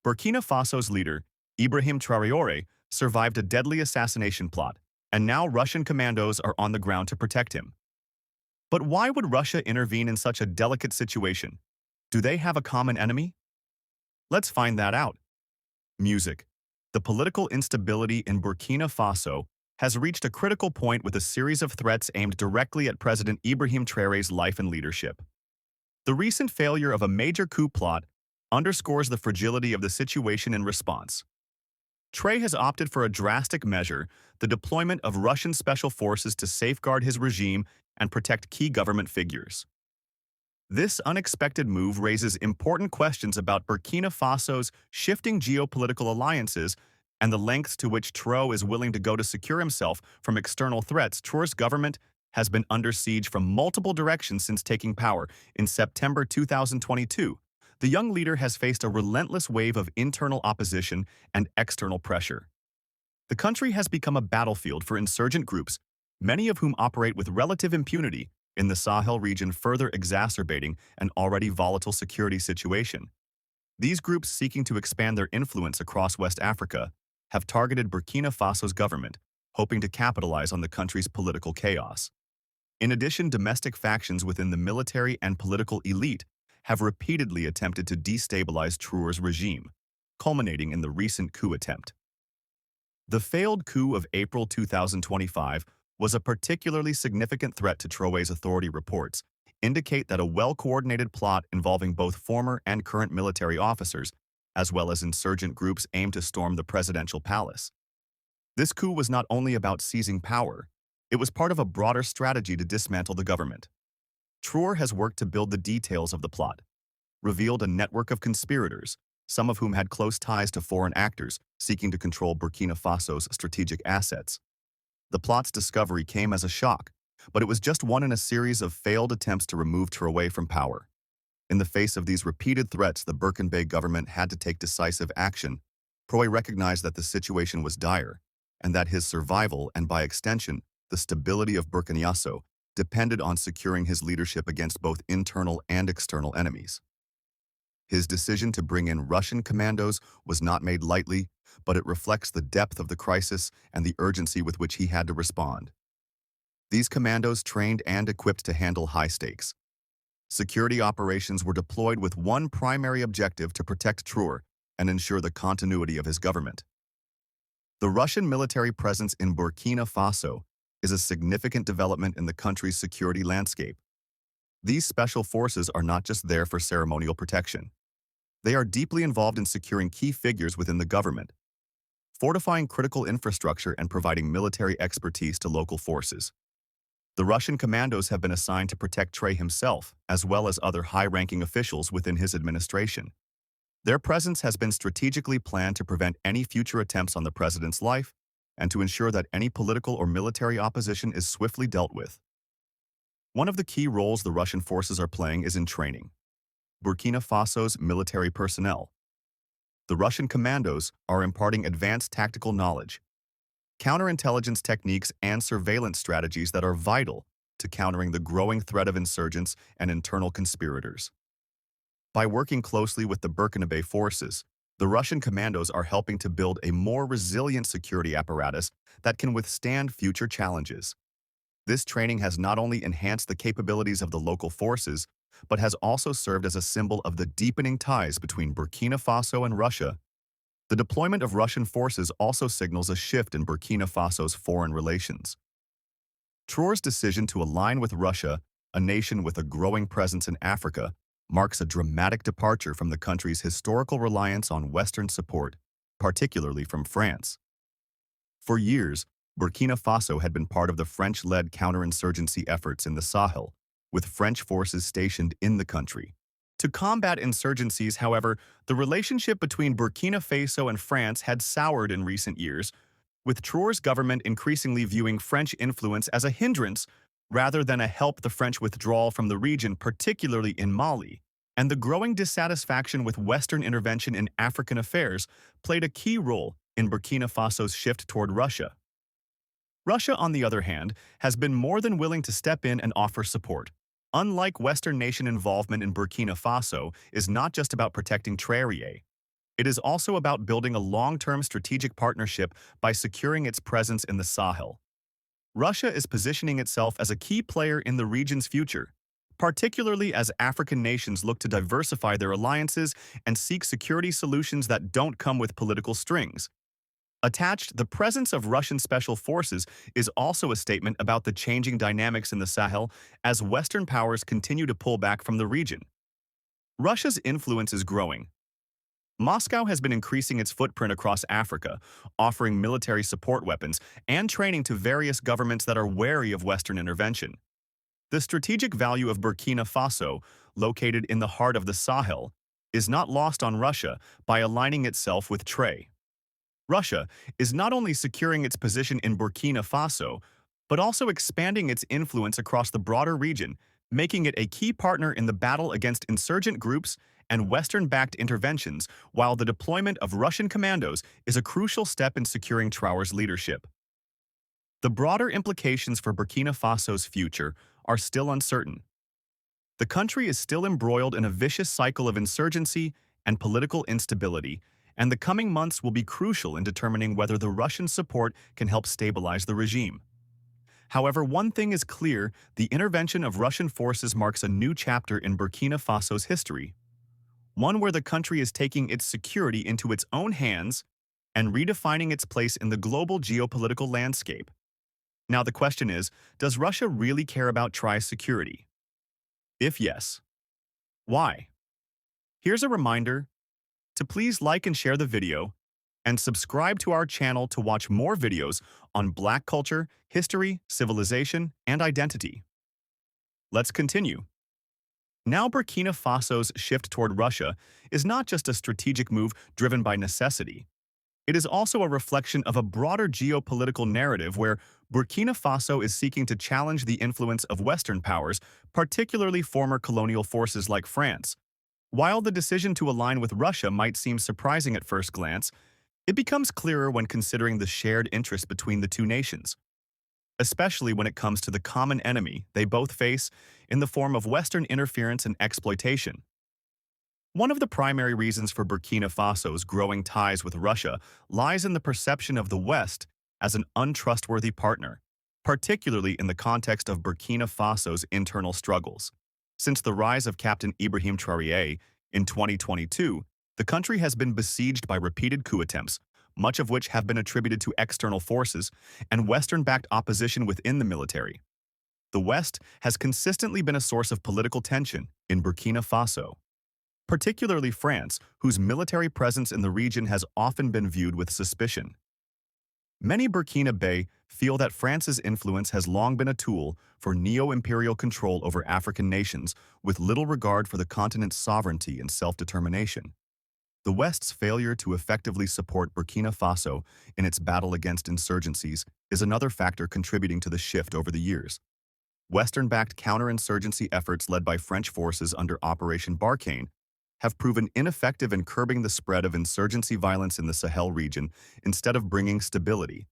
Burkina Faso's leader, Ibrahim Traoré, survived a deadly assassination plot, and now Russian commandos are on the ground to protect him. But why would Russia intervene in such a delicate situation? Do they have a common enemy? Let's find that out. Music. The political instability in Burkina Faso has reached a critical point with a series of threats aimed directly at President Ibrahim Traoré's life and leadership. The recent failure of a major coup plot underscores the fragility of the situation in response. Traoré has opted for a drastic measure, the deployment of Russian special forces to safeguard his regime and protect key government figures. This unexpected move raises important questions about Burkina Faso's shifting geopolitical alliances and the lengths to which Traoré is willing to go to secure himself from external threats. Traoré's government has been under siege from multiple directions since taking power in September 2022. The young leader has faced a relentless wave of internal opposition and external pressure. The country has become a battlefield for insurgent groups, many of whom operate with relative impunity in the Sahel region, further exacerbating an already volatile security situation. These groups, seeking to expand their influence across West Africa, have targeted Burkina Faso's government, hoping to capitalize on the country's political chaos. In addition, domestic factions within the military and political elite have repeatedly attempted to destabilize Traoré's regime, culminating in the recent coup attempt. The failed coup of April 2025 was a particularly significant threat to Traoré's. Authority reports indicate that a well-coordinated plot involving both former and current military officers, as well as insurgent groups, aimed to storm the presidential palace. This coup was not only about seizing power, it was part of a broader strategy to dismantle the government. Traoré has worked to build the details of the plot, revealed a network of conspirators, some of whom had close ties to foreign actors seeking to control Burkina Faso's strategic assets. The plot's discovery came as a shock, but it was just one in a series of failed attempts to remove Traoré from power. In the face of these repeated threats, the Burkina government had to take decisive action. Traoré recognized that the situation was dire, and that his survival, and by extension, the stability of Burkina Faso, depended on securing his leadership against both internal and external enemies. His decision to bring in Russian commandos was not made lightly, but it reflects the depth of the crisis and the urgency with which he had to respond. These commandos, trained and equipped to handle high-stakes security operations, were deployed with one primary objective: to protect Traoré and ensure the continuity of his government. The Russian military presence in Burkina Faso is a significant development in the country's security landscape. These special forces are not just there for ceremonial protection. They are deeply involved in securing key figures within the government, fortifying critical infrastructure, and providing military expertise to local forces. The Russian commandos have been assigned to protect Traoré himself, as well as other high-ranking officials within his administration. Their presence has been strategically planned to prevent any future attempts on the president's life and to ensure that any political or military opposition is swiftly dealt with. One of the key roles the Russian forces are playing is in training Burkina Faso's military personnel. The Russian commandos are imparting advanced tactical knowledge, counterintelligence techniques, and surveillance strategies that are vital to countering the growing threat of insurgents and internal conspirators. By working closely with the Burkina forces, the Russian commandos are helping to build a more resilient security apparatus that can withstand future challenges. This training has not only enhanced the capabilities of the local forces, but has also served as a symbol of the deepening ties between Burkina Faso and Russia. The deployment of Russian forces also signals a shift in Burkina Faso's foreign relations. Traoré's decision to align with Russia, a nation with a growing presence in Africa, marks a dramatic departure from the country's historical reliance on Western support, particularly from France. For years, Burkina Faso had been part of the French-led counterinsurgency efforts in the Sahel, with French forces stationed in the country. To combat insurgencies, however, the relationship between Burkina Faso and France had soured in recent years, with Traoré's government increasingly viewing French influence as a hindrance rather than a help. The French withdrawal from the region, particularly in Mali, and the growing dissatisfaction with Western intervention in African affairs played a key role in Burkina Faso's shift toward Russia. Russia, on the other hand, has been more than willing to step in and offer support. Unlike Western nation involvement in Burkina Faso is not just about protecting Traoré. It is also about building a long-term strategic partnership by securing its presence in the Sahel. Russia is positioning itself as a key player in the region's future, particularly as African nations look to diversify their alliances and seek security solutions that don't come with political strings. Attached, the presence of Russian special forces is also a statement about the changing dynamics in the Sahel as Western powers continue to pull back from the region. Russia's influence is growing. Moscow has been increasing its footprint across Africa, offering military support weapons and training to various governments that are wary of Western intervention. The strategic value of Burkina Faso, located in the heart of the Sahel, is not lost on Russia by aligning itself with Traoré. Russia is not only securing its position in Burkina Faso, but also expanding its influence across the broader region, making it a key partner in the battle against insurgent groups and Western-backed interventions, while the deployment of Russian commandos is a crucial step in securing Traoré's leadership. The broader implications for Burkina Faso's future are still uncertain. The country is still embroiled in a vicious cycle of insurgency and political instability, and the coming months will be crucial in determining whether the Russian support can help stabilize the regime. However, one thing is clear: the intervention of Russian forces marks a new chapter in Burkina Faso's history, one where the country is taking its security into its own hands and redefining its place in the global geopolitical landscape. Now the question is, does Russia really care about Traoré's security? If yes, why? Here's a reminder to please like and share the video, and subscribe to our channel to watch more videos on Black culture, history, civilization, and identity. Let's continue. Now Burkina Faso's shift toward Russia is not just a strategic move driven by necessity. It is also a reflection of a broader geopolitical narrative where Burkina Faso is seeking to challenge the influence of Western powers, particularly former colonial forces like France. While the decision to align with Russia might seem surprising at first glance, it becomes clearer when considering the shared interest between the two nations, especially when it comes to the common enemy they both face in the form of Western interference and exploitation. One of the primary reasons for Burkina Faso's growing ties with Russia lies in the perception of the West as an untrustworthy partner, particularly in the context of Burkina Faso's internal struggles. Since the rise of Captain Ibrahim Traoré in 2022, the country has been besieged by repeated coup attempts, much of which have been attributed to external forces and Western-backed opposition within the military. The West has consistently been a source of political tension in Burkina Faso, particularly France, whose military presence in the region has often been viewed with suspicion. Many Burkinabe feel that France's influence has long been a tool for neo-imperial control over African nations, with little regard for the continent's sovereignty and self-determination. The West's failure to effectively support Burkina Faso in its battle against insurgencies is another factor contributing to the shift over the years. Western-backed counterinsurgency efforts led by French forces under Operation Barkhane have proven ineffective in curbing the spread of insurgency violence in the Sahel region instead of bringing stability.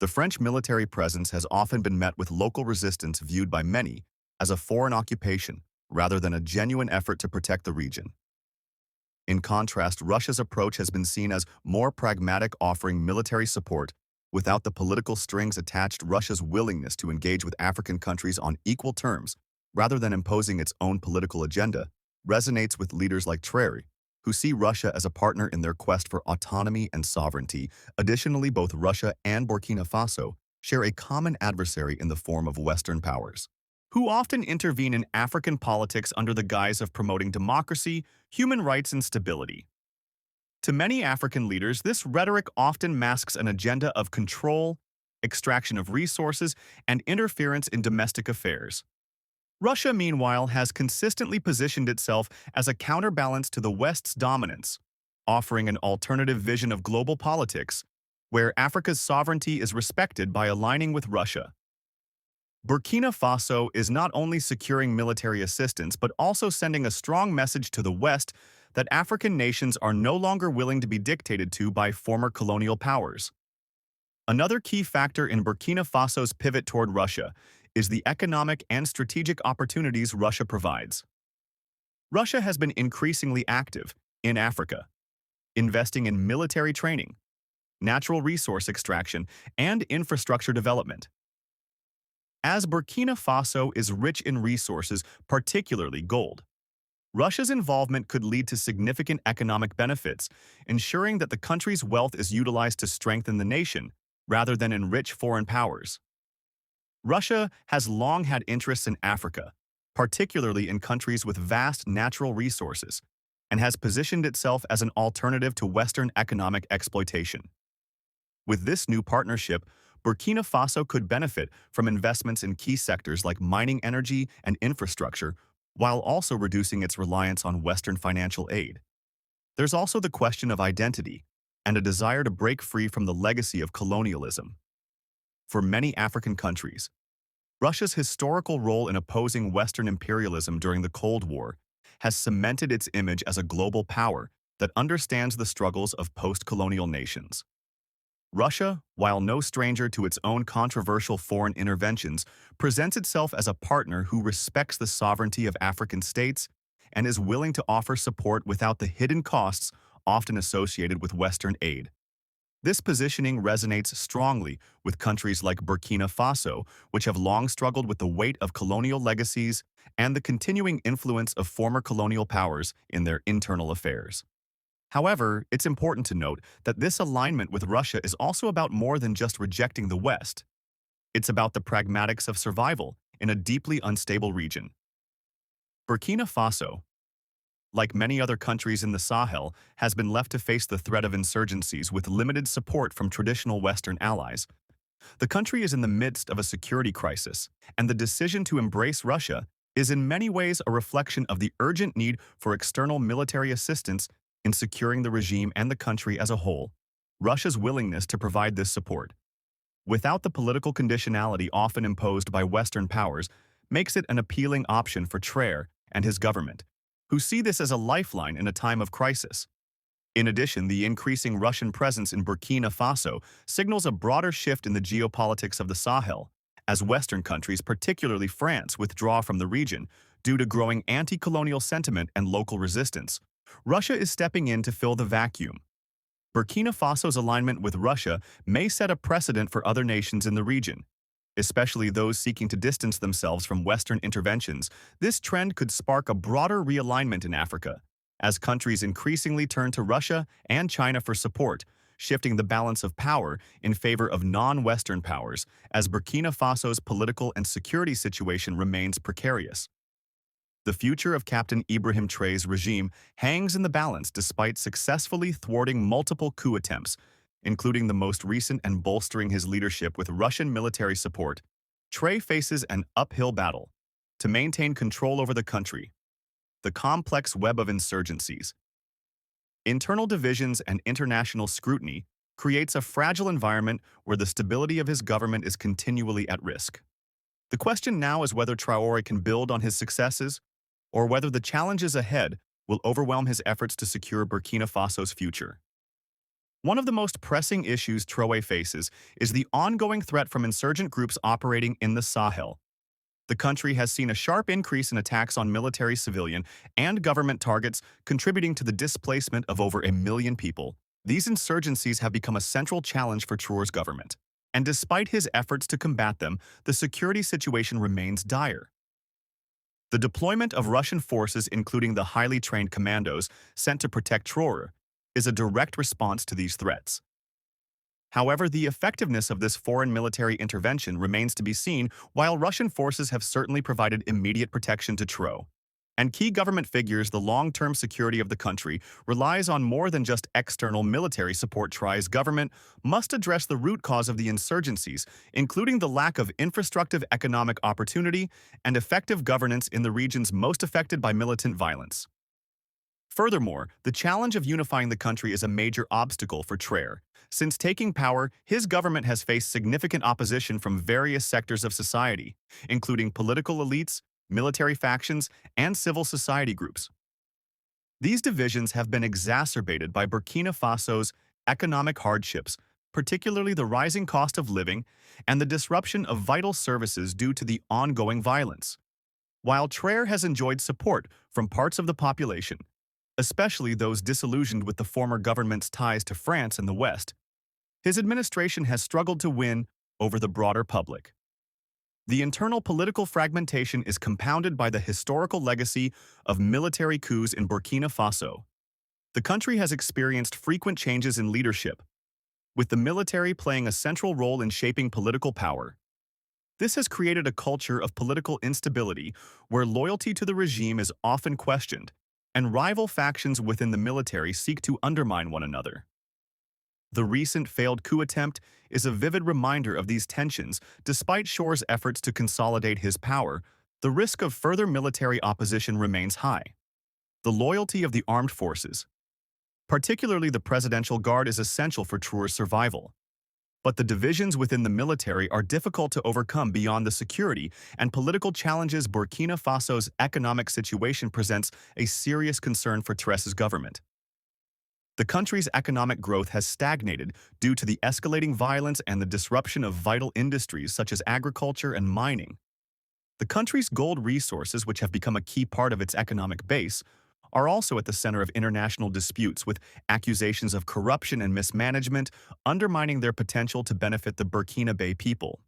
The French military presence has often been met with local resistance viewed by many as a foreign occupation rather than a genuine effort to protect the region. In contrast, Russia's approach has been seen as more pragmatic, offering military support without the political strings attached. Russia's willingness to engage with African countries on equal terms, rather than imposing its own political agenda, resonates with leaders like Traoré, who see Russia as a partner in their quest for autonomy and sovereignty. Additionally, both Russia and Burkina Faso share a common adversary in the form of Western powers, who often intervene in African politics under the guise of promoting democracy, human rights, and stability. To many African leaders, this rhetoric often masks an agenda of control, extraction of resources, and interference in domestic affairs. Russia, meanwhile, has consistently positioned itself as a counterbalance to the West's dominance, offering an alternative vision of global politics, where Africa's sovereignty is respected by aligning with Russia. Burkina Faso is not only securing military assistance but also sending a strong message to the West that African nations are no longer willing to be dictated to by former colonial powers. Another key factor in Burkina Faso's pivot toward Russia is the economic and strategic opportunities Russia provides. Russia has been increasingly active in Africa, investing in military training, natural resource extraction, and infrastructure development. As Burkina Faso is rich in resources, particularly gold, Russia's involvement could lead to significant economic benefits, ensuring that the country's wealth is utilized to strengthen the nation rather than enrich foreign powers. Russia has long had interests in Africa, particularly in countries with vast natural resources, and has positioned itself as an alternative to Western economic exploitation. With this new partnership, Burkina Faso could benefit from investments in key sectors like mining, energy, and infrastructure, while also reducing its reliance on Western financial aid. There's also the question of identity and a desire to break free from the legacy of colonialism. For many African countries, Russia's historical role in opposing Western imperialism during the Cold War has cemented its image as a global power that understands the struggles of post-colonial nations. Russia, while no stranger to its own controversial foreign interventions, presents itself as a partner who respects the sovereignty of African states and is willing to offer support without the hidden costs often associated with Western aid. This positioning resonates strongly with countries like Burkina Faso, which have long struggled with the weight of colonial legacies and the continuing influence of former colonial powers in their internal affairs. However, it's important to note that this alignment with Russia is also about more than just rejecting the West. It's about the pragmatics of survival in a deeply unstable region. Burkina Faso, like many other countries in the Sahel, has been left to face the threat of insurgencies with limited support from traditional Western allies. The country is in the midst of a security crisis, and the decision to embrace Russia is in many ways a reflection of the urgent need for external military assistance in securing the regime and the country as a whole. Russia's willingness to provide this support, without the political conditionality often imposed by Western powers, makes it an appealing option for Traoré and his government, who see this as a lifeline in a time of crisis. In addition, the increasing Russian presence in Burkina Faso signals a broader shift in the geopolitics of the Sahel, as Western countries, particularly France, withdraw from the region due to growing anti-colonial sentiment and local resistance. Russia is stepping in to fill the vacuum. Burkina Faso's alignment with Russia may set a precedent for other nations in the region, especially those seeking to distance themselves from Western interventions. This trend could spark a broader realignment in Africa, as countries increasingly turn to Russia and China for support, shifting the balance of power in favor of non-Western powers as Burkina Faso's political and security situation remains precarious. The future of Captain Ibrahim Traoré's regime hangs in the balance despite successfully thwarting multiple coup attempts, including the most recent and bolstering his leadership with Russian military support. Traoré faces an uphill battle to maintain control over the country. The complex web of insurgencies, internal divisions, and international scrutiny creates a fragile environment where the stability of his government is continually at risk. The question now is whether Traoré can build on his successes, or whether the challenges ahead will overwhelm his efforts to secure Burkina Faso's future. One of the most pressing issues Traoré faces is the ongoing threat from insurgent groups operating in the Sahel. The country has seen a sharp increase in attacks on military, civilian, and government targets, contributing to the displacement of over 1 million people. These insurgencies have become a central challenge for Traoré's government, and despite his efforts to combat them, the security situation remains dire. The deployment of Russian forces, including the highly trained commandos sent to protect Traoré, is a direct response to these threats. However, the effectiveness of this foreign military intervention remains to be seen. While Russian forces have certainly provided immediate protection to Traoré and key government figures, the long-term security of the country relies on more than just external military support. Traoré's government must address the root cause of the insurgencies, including the lack of infrastructure, economic opportunity, and effective governance in the regions most affected by militant violence. Furthermore, the challenge of unifying the country is a major obstacle for Traoré. Since taking power, his government has faced significant opposition from various sectors of society, including political elites, military factions, and civil society groups. These divisions have been exacerbated by Burkina Faso's economic hardships, particularly the rising cost of living and the disruption of vital services due to the ongoing violence. While Traoré has enjoyed support from parts of the population, especially those disillusioned with the former government's ties to France and the West. His administration has struggled to win over the broader public. The internal political fragmentation is compounded by the historical legacy of military coups in Burkina Faso. The country has experienced frequent changes in leadership, with the military playing a central role in shaping political power. This has created a culture of political instability where loyalty to the regime is often questioned, and rival factions within the military seek to undermine one another. The recent failed coup attempt is a vivid reminder of these tensions. Despite Shore's efforts to consolidate his power, the risk of further military opposition remains high. The loyalty of the armed forces, particularly the Presidential Guard, is essential for Traoré's survival. But the divisions within the military are difficult to overcome beyond the security and political challenges. Burkina Faso's economic situation presents a serious concern for Traoré's government. The country's economic growth has stagnated due to the escalating violence and the disruption of vital industries such as agriculture and mining. The country's gold resources, which have become a key part of its economic base, are also at the center of international disputes, with accusations of corruption and mismanagement undermining their potential to benefit the Burkinabe people.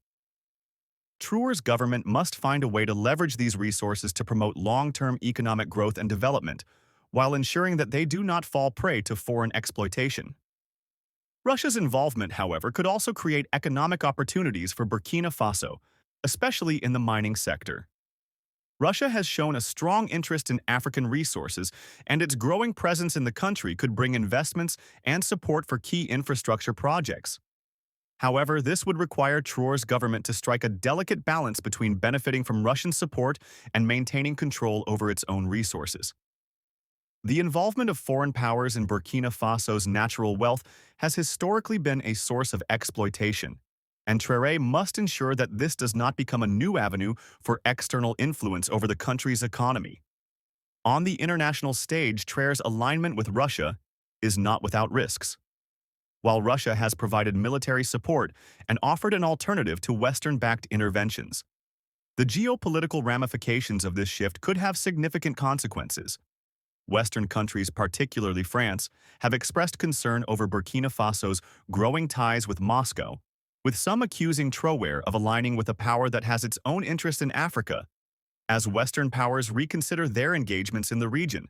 Traoré's government must find a way to leverage these resources to promote long-term economic growth and development, while ensuring that they do not fall prey to foreign exploitation. Russia's involvement, however, could also create economic opportunities for Burkina Faso, especially in the mining sector. Russia has shown a strong interest in African resources, and its growing presence in the country could bring investments and support for key infrastructure projects. However, this would require Traoré's government to strike a delicate balance between benefiting from Russian support and maintaining control over its own resources. The involvement of foreign powers in Burkina Faso's natural wealth has historically been a source of exploitation, and Traoré must ensure that this does not become a new avenue for external influence over the country's economy. On the international stage, Traoré's alignment with Russia is not without risks. While Russia has provided military support and offered an alternative to Western-backed interventions, the geopolitical ramifications of this shift could have significant consequences. Western countries, particularly France, have expressed concern over Burkina Faso's growing ties with Moscow, with some accusing Traoré of aligning with a power that has its own interest in Africa, as Western powers reconsider their engagements in the region,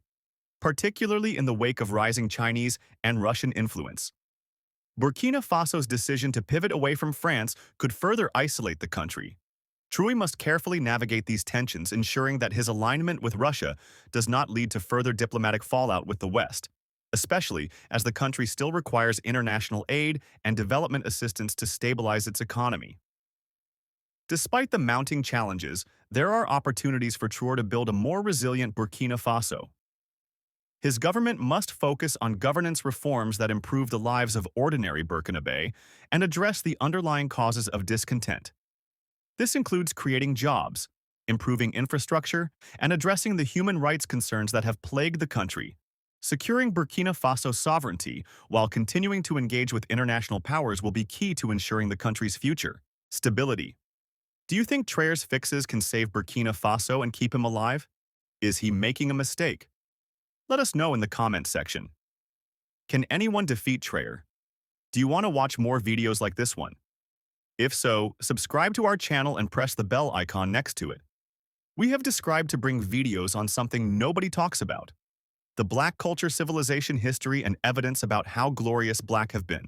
particularly in the wake of rising Chinese and Russian influence. Burkina Faso's decision to pivot away from France could further isolate the country. Traoré must carefully navigate these tensions, ensuring that his alignment with Russia does not lead to further diplomatic fallout with the West, especially as the country still requires international aid and development assistance to stabilize its economy. Despite the mounting challenges, there are opportunities for Traoré to build a more resilient Burkina Faso. His government must focus on governance reforms that improve the lives of ordinary Burkinabe and address the underlying causes of discontent. This includes creating jobs, improving infrastructure, and addressing the human rights concerns that have plagued the country. Securing Burkina Faso's sovereignty while continuing to engage with international powers will be key to ensuring the country's future. Stability. Do you think Traoré's fixes can save Burkina Faso and keep him alive? Is he making a mistake? Let us know in the comments section. Can anyone defeat Traoré? Do you want to watch more videos like this one? If so, subscribe to our channel and press the bell icon next to it. We have described to bring videos on something nobody talks about: the Black culture, civilization, history, and evidence about how glorious Black have been.